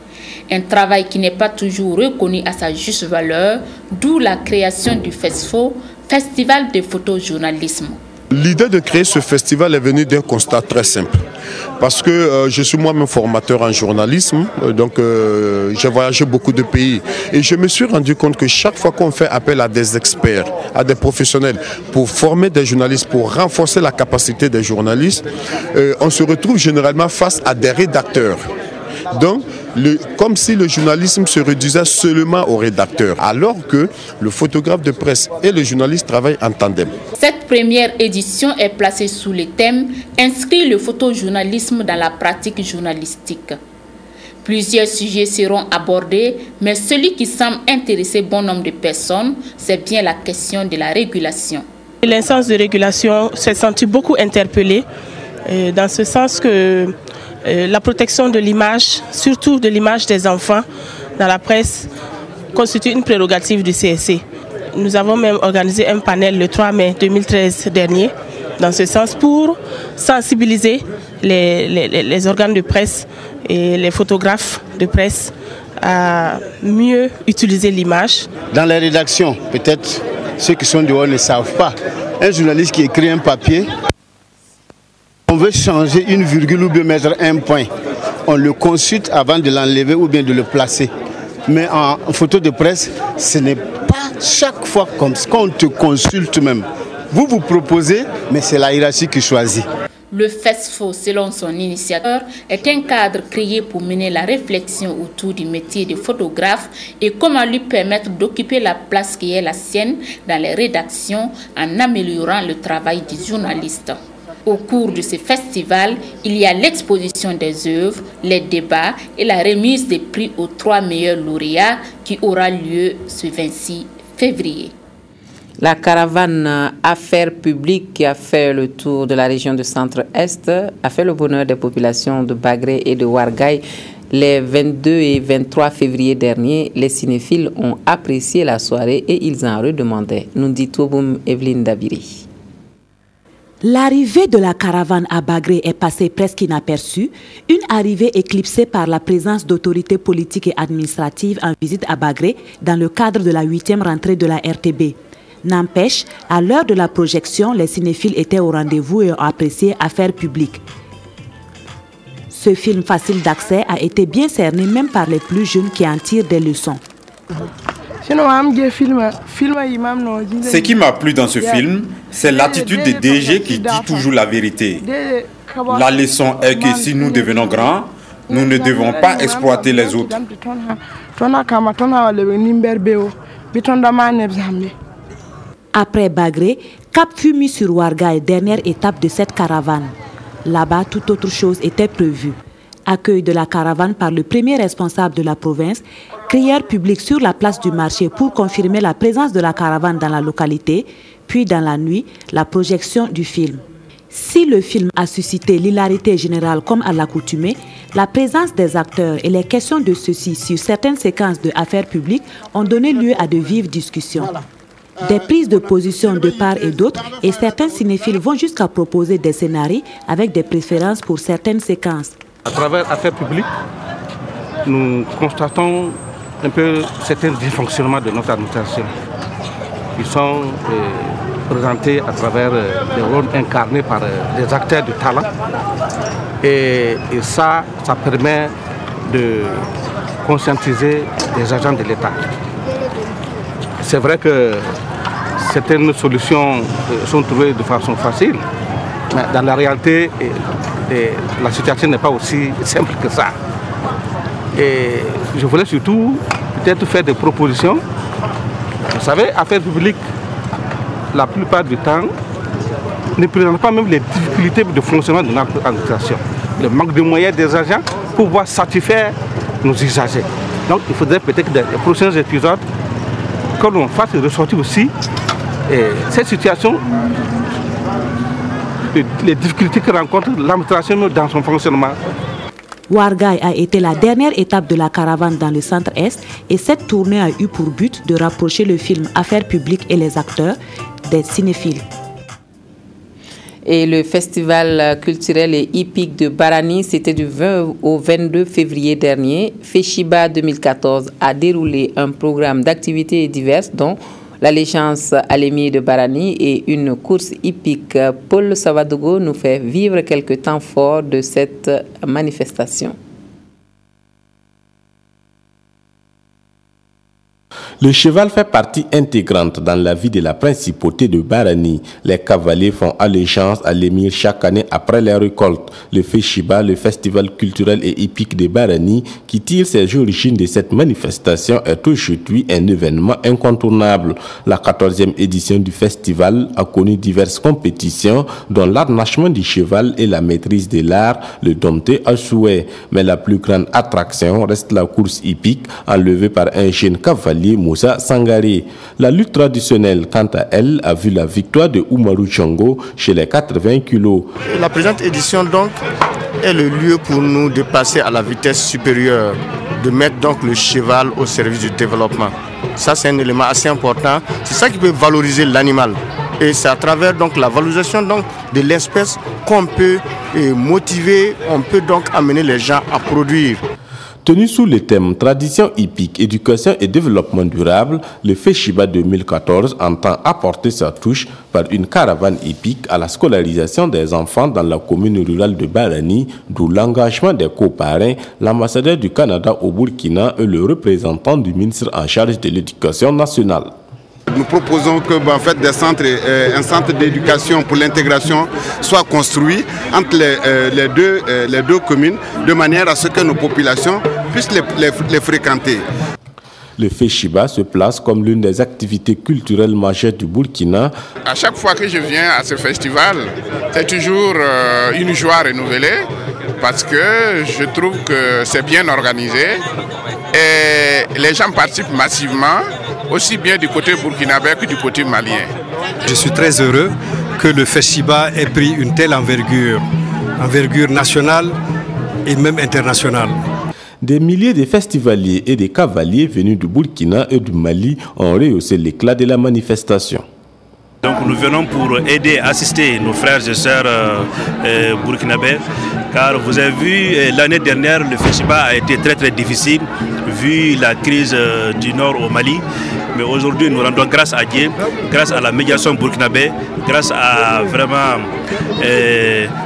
Speaker 4: Un travail qui n'est pas toujours reconnu à sa juste valeur, d'où la création du FESFO, Festival de photojournalisme.
Speaker 15: L'idée de créer ce festival est venue d'un constat très simple. Parce que je suis moi-même formateur en journalisme, donc j'ai voyagé beaucoup de pays. Et je me suis rendu compte que chaque fois qu'on fait appel à des experts, à des professionnels, pour former des journalistes, pour renforcer la capacité des journalistes, on se retrouve généralement face à des rédacteurs. Donc, comme si le journalisme se réduisait seulement aux rédacteurs, alors que le photographe de presse et le journaliste travaillent en tandem.
Speaker 4: Cette première édition est placée sous le thème « Inscrire le photojournalisme dans la pratique journalistique ». Plusieurs sujets seront abordés, mais celui qui semble intéresser bon nombre de personnes, c'est bien la question de la régulation.
Speaker 16: L'instance de régulation s'est sentie beaucoup interpellée, dans ce sens que la protection de l'image, surtout de l'image des enfants dans la presse, constitue une prérogative du CSC. Nous avons même organisé un panel le 3 mai 2013 dernier, dans ce sens pour sensibiliser les organes de presse et les photographes de presse à mieux utiliser l'image.
Speaker 17: Dans les rédactions, peut-être ceux qui sont dehors ne savent pas. Un journaliste qui écrit un papier, on veut changer une virgule ou bien mettre un point. On le consulte avant de l'enlever ou bien de le placer. Mais en photo de presse, ce n'est pas chaque fois comme ça qu'on te consulte même. Vous proposez, mais c'est la hiérarchie qui choisit.
Speaker 4: Le FESFO, selon son initiateur, est un cadre créé pour mener la réflexion autour du métier de photographe et comment lui permettre d'occuper la place qui est la sienne dans les rédactions en améliorant le travail des journalistes. Au cours de ce festival, il y a l'exposition des œuvres, les débats et la remise des prix aux 3 meilleurs lauréats qui aura lieu ce 26 février.
Speaker 1: La caravane Affaires publiques qui a fait le tour de la région de Centre-Est a fait le bonheur des populations de Bagré et de Ouargaï. Les 22 et 23 février dernier, les cinéphiles ont apprécié la soirée et ils en redemandaient. Nous dit Touboum Evelyne Dabiri.
Speaker 18: L'arrivée de la caravane à Bagré est passée presque inaperçue, une arrivée éclipsée par la présence d'autorités politiques et administratives en visite à Bagré dans le cadre de la 8e rentrée de la RTB. N'empêche, à l'heure de la projection, les cinéphiles étaient au rendez-vous et ont apprécié Affaires publiques. Ce film facile d'accès a été bien cerné même par les plus jeunes qui en tirent des leçons.
Speaker 19: Ce qui m'a plu dans ce film, c'est l'attitude des DG qui dit toujours la vérité. La leçon est que si nous devenons grands, nous ne devons pas exploiter les autres.
Speaker 18: Après Bagré, cap fut mis sur Ouargaï, dernière étape de cette caravane. Là-bas, toute autre chose était prévue. Accueil de la caravane par le premier responsable de la province, crière publique sur la place du marché pour confirmer la présence de la caravane dans la localité, puis dans la nuit, la projection du film. Si le film a suscité l'hilarité générale comme à l'accoutumée, la présence des acteurs et les questions de ceux-ci sur certaines séquences de Affaires publiques ont donné lieu à de vives discussions. Des prises de position de part et d'autre, et certains cinéphiles vont jusqu'à proposer des scénarios avec des préférences pour certaines séquences.
Speaker 3: À travers Affaires publiques, nous constatons un peu certains dysfonctionnements de notre administration. Ils sont présentés à travers des rôles incarnés par des acteurs de talent. Et ça permet de conscientiser les agents de l'État. C'est vrai que certaines solutions sont trouvées de façon facile, mais dans la réalité, la situation n'est pas aussi simple que ça. Et je voulais surtout peut-être faire des propositions. Vous savez, Affaires publiques, la plupart du temps, ne présentent pas même les difficultés de fonctionnement de notre administration. Le manque de moyens des agents pour pouvoir satisfaire nos usagers. Donc il faudrait peut-être que dans les prochains épisodes, que l'on fasse ressortir aussi cette situation, les difficultés que rencontre l'administration dans son fonctionnement.
Speaker 18: Ouarghaï a été la dernière étape de la caravane dans le centre-est et cette tournée a eu pour but de rapprocher le film Affaires publiques et les acteurs des cinéphiles.
Speaker 1: Et le festival culturel et hippique de Barani, c'était du 20 au 22 février dernier. Feshiba 2014 a déroulé un programme d'activités diverses dont l'allégeance à l'émir de Barani et une course hippique. Paul Savadogo nous fait vivre quelques temps forts de cette manifestation.
Speaker 6: Le cheval fait partie intégrante dans la vie de la principauté de Barani. Les cavaliers font allégeance à l'émir chaque année après les récoltes. Le Feshiba, le festival culturel et hippique de Barani, qui tire ses origines de cette manifestation, est aujourd'hui un événement incontournable. La 14e édition du festival a connu diverses compétitions, dont l'harnachement du cheval et la maîtrise de l'art, le dompté à souhait. Mais la plus grande attraction reste la course hippique, enlevée par un jeune cavalier, Moussa Sangari. La lutte traditionnelle, quant à elle, a vu la victoire de Oumarou Chongo chez les 80 kilos.
Speaker 7: La présente édition donc est le lieu pour nous de passer à la vitesse supérieure, de mettre donc le cheval au service du développement. Ça, c'est un élément assez important. C'est ça qui peut valoriser l'animal. Et c'est à travers donc la valorisation donc de l'espèce qu'on peut motiver, on peut donc amener les gens à produire.
Speaker 6: Tenu sous le thème Tradition hippique, éducation et développement durable, le Feshiba 2014 entend apporter sa touche par une caravane hippique à la scolarisation des enfants dans la commune rurale de Barani, d'où l'engagement des coparrains, l'ambassadeur du Canada au Burkina et le représentant du ministre en charge de l'éducation nationale.
Speaker 20: Nous proposons que un centre d'éducation pour l'intégration soit construit entre les deux communes de manière à ce que nos populations puissent les fréquenter.
Speaker 6: Le Feshiba se place comme l'une des activités culturelles majeures du Burkina.
Speaker 21: À chaque fois que je viens à ce festival, c'est toujours une joie renouvelée parce que je trouve que c'est bien organisé et les gens participent massivement, aussi bien du côté burkinabé que du côté malien.
Speaker 22: Je suis très heureux que le Feshiba ait pris une telle envergure nationale et même internationale.
Speaker 6: Des milliers de festivaliers et de cavaliers venus du Burkina et du Mali ont rehaussé l'éclat de la manifestation.
Speaker 23: Donc nous venons pour aider, assister nos frères et sœurs burkinabés, car vous avez vu l'année dernière le Feshiba a été très difficile vu la crise du nord au Mali. Mais aujourd'hui nous rendons grâce à Dieu, grâce à la médiation burkinabé, grâce à vraiment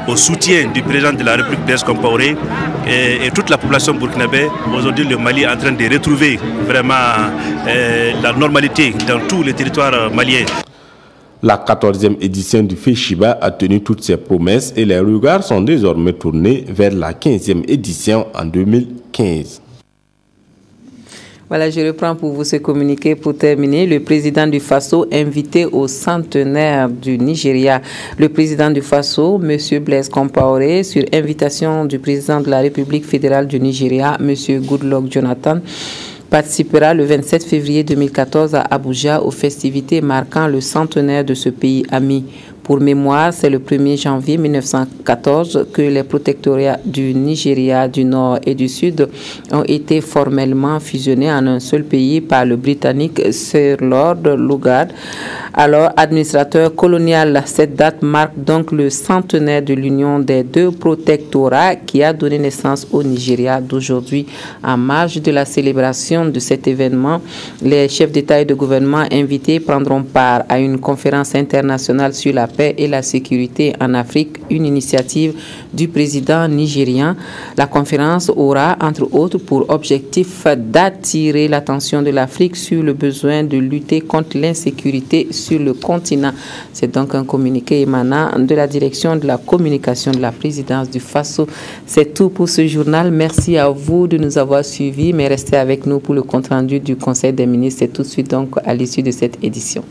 Speaker 23: au soutien du président de la République Blaise Compaoré et toute la population burkinabé. Aujourd'hui le Mali est en train de retrouver vraiment la normalité dans tous les territoires maliens.
Speaker 6: La 14e édition du Feshiba a tenu toutes ses promesses et les regards sont désormais tournés vers la 15e édition en 2015.
Speaker 1: Voilà, je reprends pour vous ce communiqué pour terminer. Le président du Faso invité au centenaire du Nigeria. Le président du Faso, M. Blaise Compaoré, sur invitation du président de la République fédérale du Nigeria, M. Goodluck Jonathan, participera le 27 février 2014 à Abuja aux festivités marquant le centenaire de ce pays ami. Pour mémoire, c'est le 1er janvier 1914 que les protectorats du Nigeria, du Nord et du Sud ont été formellement fusionnés en un seul pays par le Britannique Sir Lord Lugard, alors administrateur colonial. Cette date marque donc le centenaire de l'union des deux protectorats qui a donné naissance au Nigeria d'aujourd'hui. En marge de la célébration de cet événement, les chefs d'État et de gouvernement invités prendront part à une conférence internationale sur la paix et la sécurité en Afrique, une initiative du président nigérien. La conférence aura, entre autres, pour objectif d'attirer l'attention de l'Afrique sur le besoin de lutter contre l'insécurité sur le continent. C'est donc un communiqué émanant de la direction de la communication de la présidence du Faso. C'est tout pour ce journal. Merci à vous de nous avoir suivis, mais restez avec nous pour le compte rendu du Conseil des ministres. C'est tout de suite donc à l'issue de cette édition.